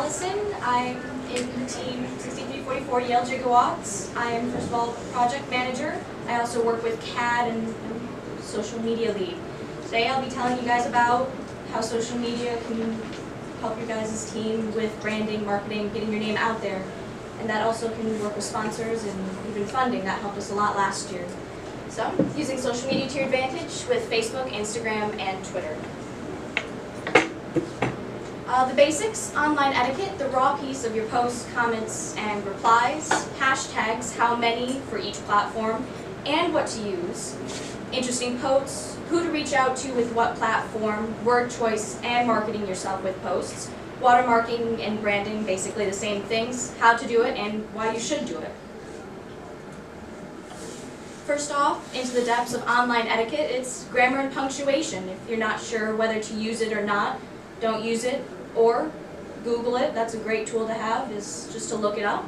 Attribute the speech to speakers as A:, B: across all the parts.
A: Allison. I'm in Team 6344 Yale Jiggawattz. I am, first of all, project manager. I also work with CAD and social media lead. Today I'll be telling you guys about how social media can help your guys' team with branding, marketing, getting your name out there. And that also can work with sponsors and even funding. That helped us a lot last year. So, using social media to your advantage with Facebook, Instagram, and Twitter. The basics, online etiquette, the raw piece of your posts, comments, and replies, hashtags, how many for each platform, and what to use, interesting posts, who to reach out to with what platform, word choice, and marketing yourself with posts, watermarking and branding, basically the same things, how to do it, and why you should do it. First off, into the depths of online etiquette, it's grammar and punctuation. If you're not sure whether to use it or not, don't use it, or Google it. That's a great tool to have, is just to look it up.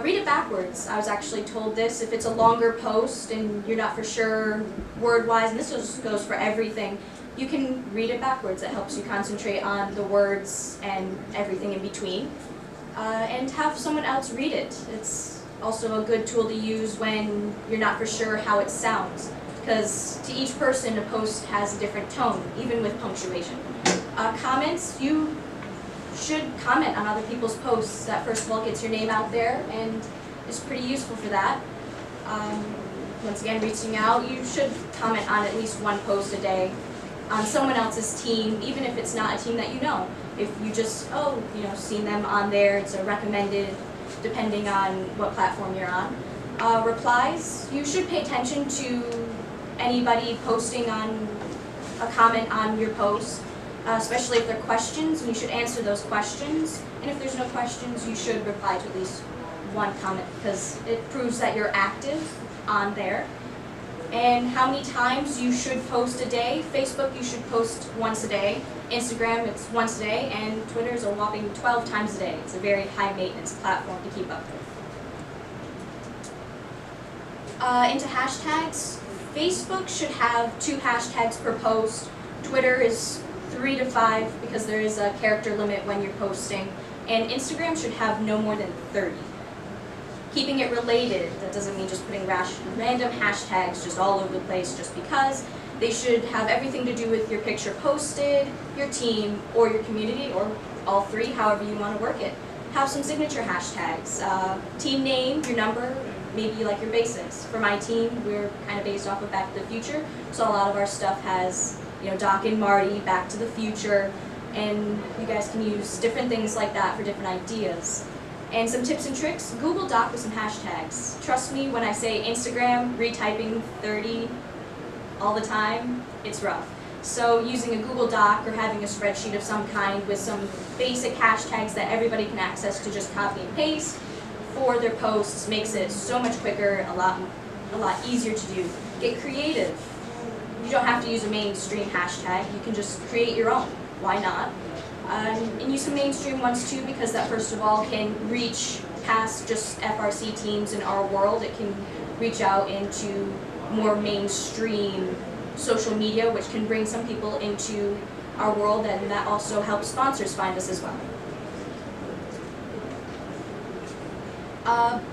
A: Read it backwards. I was actually told this. If it's a longer post and you're not for sure word-wise, and this just goes for everything, you can read it backwards. It helps you concentrate on the words and everything in between. And have someone else read it. It's also a good tool to use when you're not for sure how it sounds, because to each person a post has a different tone, even with punctuation. Comments, you should comment on other people's posts. That first of all gets your name out there and is pretty useful for that. Once again, reaching out, you should comment on at least one post a day on someone else's team, even if it's not a team that you know. If you just, seen them on there, it's a recommended, depending on what platform you're on. Replies, you should pay attention to anybody posting on a comment on your post, especially if they're questions, and you should answer those questions. And if there's no questions, you should reply to at least one comment, because it proves that you're active on there. And how many times you should post a day. Facebook, you should post once a day. Instagram, it's once a day. And Twitter is a whopping 12 times a day. It's a very high maintenance platform to keep up with. Into hashtags, Facebook should have 2 hashtags per post. Twitter is 3 to 5 because there is a character limit when you're posting. And Instagram should have no more than 30. Keeping it related, that doesn't mean just putting random hashtags just all over the place just because. They should have everything to do with your picture posted, your team, or your community, or all 3, however you want to work it. Have some signature hashtags. Team name, your number, maybe like your basics. For my team, we're kind of based off of Back to the Future, so a lot of our stuff has, Doc and Marty, Back to the Future, and you guys can use different things like that for different ideas. And some tips and tricks, Google Doc with some hashtags. Trust me when I say Instagram, retyping 30 all the time, it's rough. So using a Google Doc or having a spreadsheet of some kind with some basic hashtags that everybody can access to just copy and paste for their posts makes it so much quicker, a lot easier to do. Get creative. You don't have to use a mainstream hashtag, you can just create your own. Why not? And use some mainstream ones too, because that first of all can reach past just FRC teams in our world. It can reach out into more mainstream social media, which can bring some people into our world, and that also helps sponsors find us as well.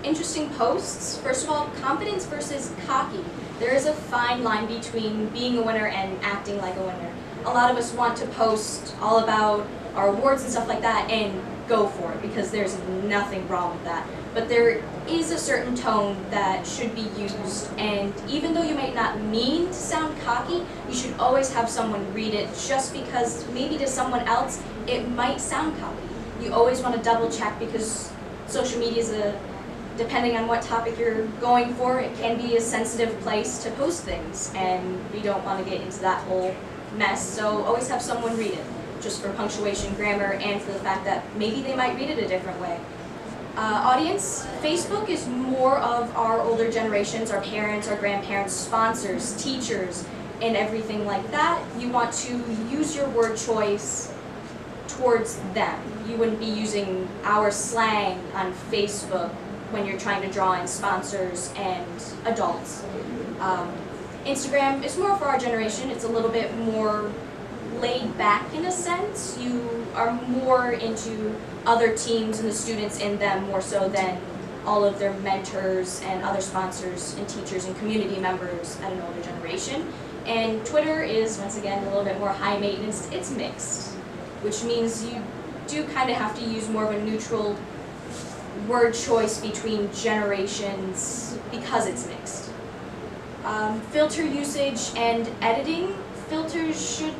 A: Interesting posts. First of all, confidence versus cocky. There is a fine line between being a winner and acting like a winner. A lot of us want to post all about our awards and stuff like that and go for it, because there's nothing wrong with that. But there is a certain tone that should be used, and even though you might not mean to sound cocky, you should always have someone read it, just because maybe to someone else it might sound cocky. You always want to double check, because social media is depending on what topic you're going for, it can be a sensitive place to post things, and we don't want to get into that whole mess, so always have someone read it, just for punctuation, grammar, and for the fact that maybe they might read it a different way. Audience, Facebook is more of our older generations, our parents, our grandparents, sponsors, teachers, and everything like that. You want to use your word choice towards them. You wouldn't be using our slang on Facebook when you're trying to draw in sponsors and adults. Instagram is more for our generation. It's a little bit more laid back in a sense. You are more into other teams and the students in them more so than all of their mentors and other sponsors and teachers and community members at an older generation. And Twitter is, once again, a little bit more high maintenance. It's mixed, which means you do kind of have to use more of a neutral word choice between generations because it's mixed. Filter usage and editing. Filters should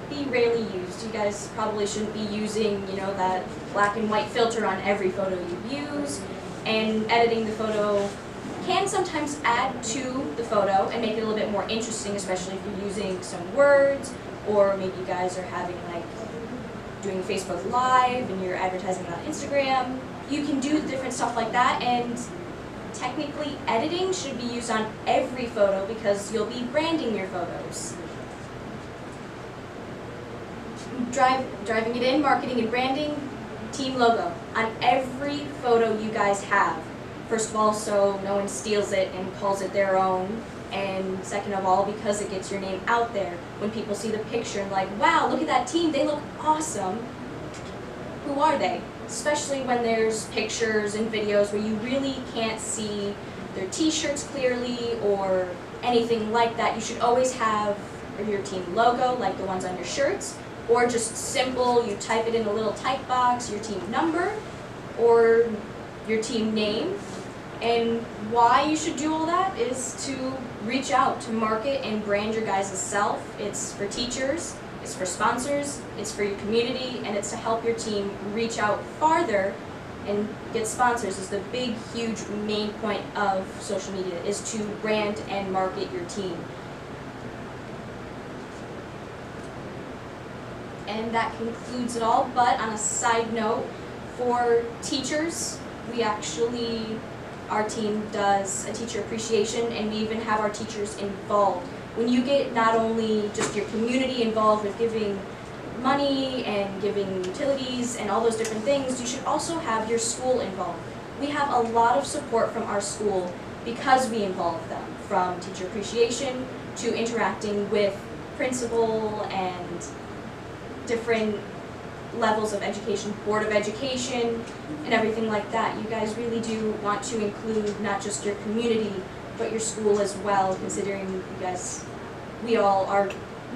A: be rarely used. You guys probably shouldn't be using, that black and white filter on every photo you use. And editing the photo can sometimes add to the photo and make it a little bit more interesting, especially if you're using some words, or maybe you guys are having doing Facebook Live and you're advertising on Instagram. You can do different stuff like that, and technically editing should be used on every photo because you'll be branding your photos. Driving it in, marketing and branding, team logo on every photo you guys have. First of all, so no one steals it and calls it their own, and second of all, because it gets your name out there. When people see the picture and like, wow, look at that team, they look awesome. Who are they? Especially when there's pictures and videos where you really can't see their t-shirts clearly or anything like that. You should always have your team logo, like the ones on your shirts, or just simple, you type it in a little type box, your team number, or your team name. And why you should do all that is to reach out, to market and brand your guys' self. It's for teachers, it's for sponsors, it's for your community, and it's to help your team reach out farther and get sponsors. Is the big, huge main point of social media, is to brand and market your team. And that concludes it all, but on a side note, for teachers, our team does a teacher appreciation, and we even have our teachers involved. When you get not only just your community involved with giving money and giving utilities and all those different things, you should also have your school involved. We have a lot of support from our school because we involve them, from teacher appreciation to interacting with principal and different levels of education, Board of Education, and everything like that. You guys really do want to include not just your community, but your school as well, considering you guys, we all are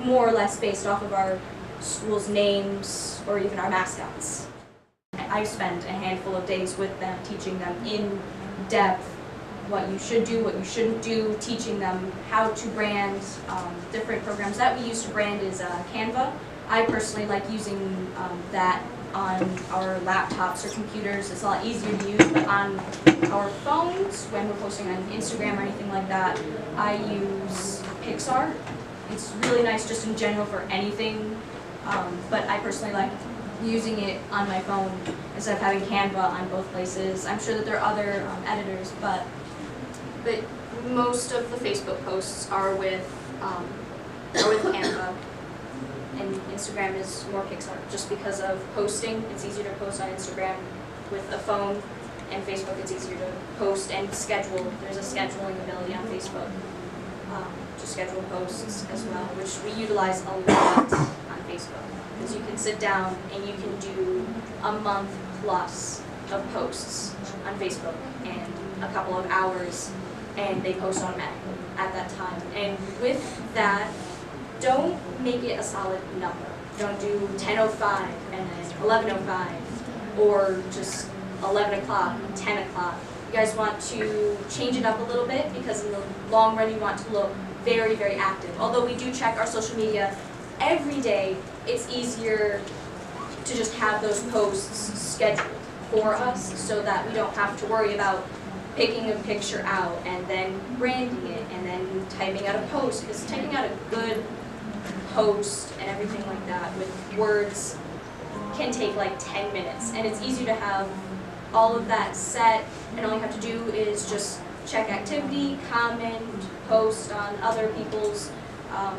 A: more or less based off of our school's names or even our mascots. I spent a handful of days with them, teaching them in depth what you should do, what you shouldn't do, teaching them how to brand. Different programs that we use to brand is Canva. I personally like using that on our laptops or computers. It's a lot easier to use, but on our phones, when we're posting on Instagram or anything like that, I use Pixar. It's really nice just in general for anything, but I personally like using it on my phone instead of having Canva on both places. I'm sure that there are other editors, but most of the Facebook posts are with Canva. And Instagram is more Pixar, just because of posting. It's easier to post on Instagram with a phone, and Facebook it's easier to post and schedule. There's a scheduling ability on Facebook to schedule posts as well, which we utilize a lot on Facebook, because you can sit down and you can do a month plus of posts on Facebook in a couple of hours, and they post automatically at that time. And with that, don't make it a solid number. Don't do 10:05 and then 11:05, or just 11 o'clock, 10 o'clock. You guys want to change it up a little bit, because in the long run you want to look very, very active. Although we do check our social media every day, it's easier to just have those posts scheduled for us so that we don't have to worry about picking a picture out and then branding it and then typing out a post, because typing out a good post and everything like that with words can take like 10 minutes, and it's easier to have all of that set, and all you have to do is just check activity, comment, post on other people's I'm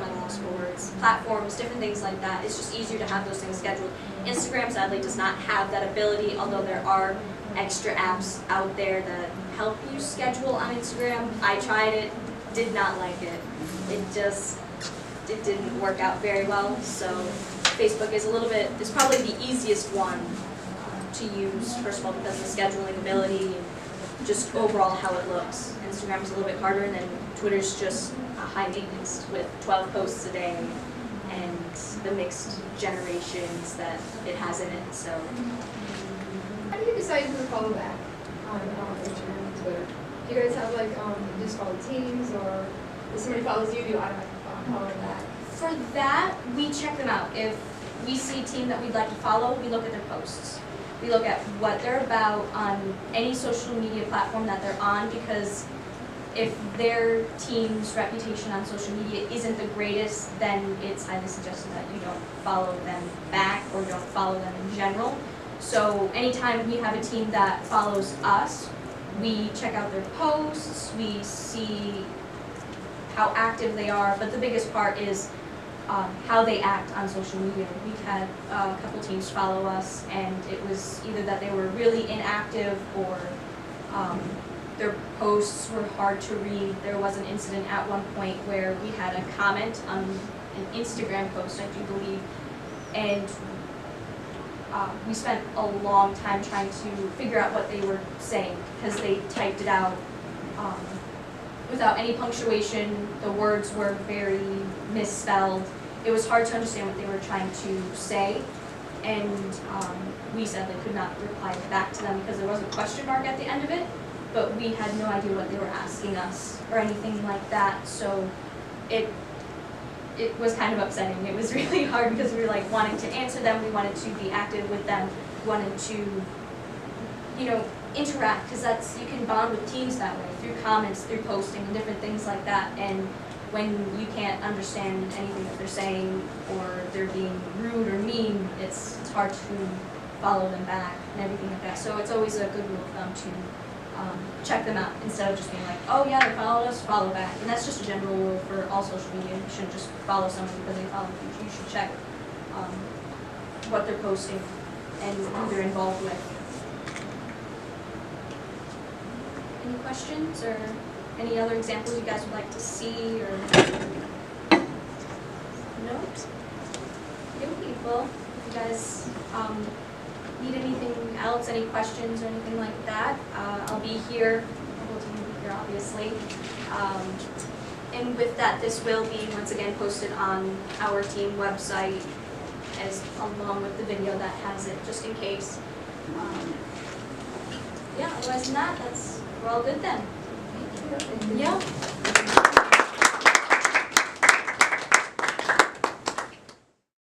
A: at a loss for words, platforms, different things like that. It's just easier to have those things scheduled. Instagram sadly does not have that ability, although there are extra apps out there that help you schedule on Instagram. I tried it, did not like it. It didn't work out very well. So Facebook is probably the easiest one to use, first of all, because of the scheduling ability and just overall how it looks. Instagram is a little bit harder, and then Twitter's just a high maintenance with 12 posts a day and the mixed generations that it has in it. So,
B: how do you decide who to follow back on Instagram and Twitter? Do you guys have like you just follow teams, or if somebody follows you, do you automatically follow back?
A: For that, we check them out. If we see a team that we'd like to follow, we look at their posts. We look at what they're about on any social media platform that they're on, because if their team's reputation on social media isn't the greatest, then it's highly suggested that you don't follow them back or don't follow them in general. So anytime we have a team that follows us, we check out their posts, we see how active they are, but the biggest part is how they act on social media. We've had a couple teams follow us, and it was either that they were really inactive or their posts were hard to read. There was an incident at one point where we had a comment on an Instagram post, I do believe, and we spent a long time trying to figure out what they were saying, because they typed it out without any punctuation. The words were very misspelled. It was hard to understand what they were trying to say, and we sadly could not reply back to them because there was a question mark at the end of it, but we had no idea what they were asking us or anything like that. So it was kind of upsetting. It was really hard because we were like wanting to answer them, we wanted to be active with them, we wanted to, interact, because you can bond with teams that way, through comments, through posting, and different things like that. And when you can't understand anything that they're saying, or they're being rude or mean, it's hard to follow them back and everything like that. So it's always a good rule of thumb to check them out, instead of just being like, oh yeah, they followed us, follow back. And that's just a general rule for all social media. You shouldn't just follow someone because they follow you. You should check what they're posting and who they're involved with. Any questions or any other examples you guys would like to see, or no? Well, if you guys need anything else, any questions or anything like that, I'll be here. The whole team will be here, obviously. And with that, this will be once again posted on our team website, along with the video that has it, just in case. Yeah. Otherwise than that, we're all good then.
B: Thank you.
A: Yeah.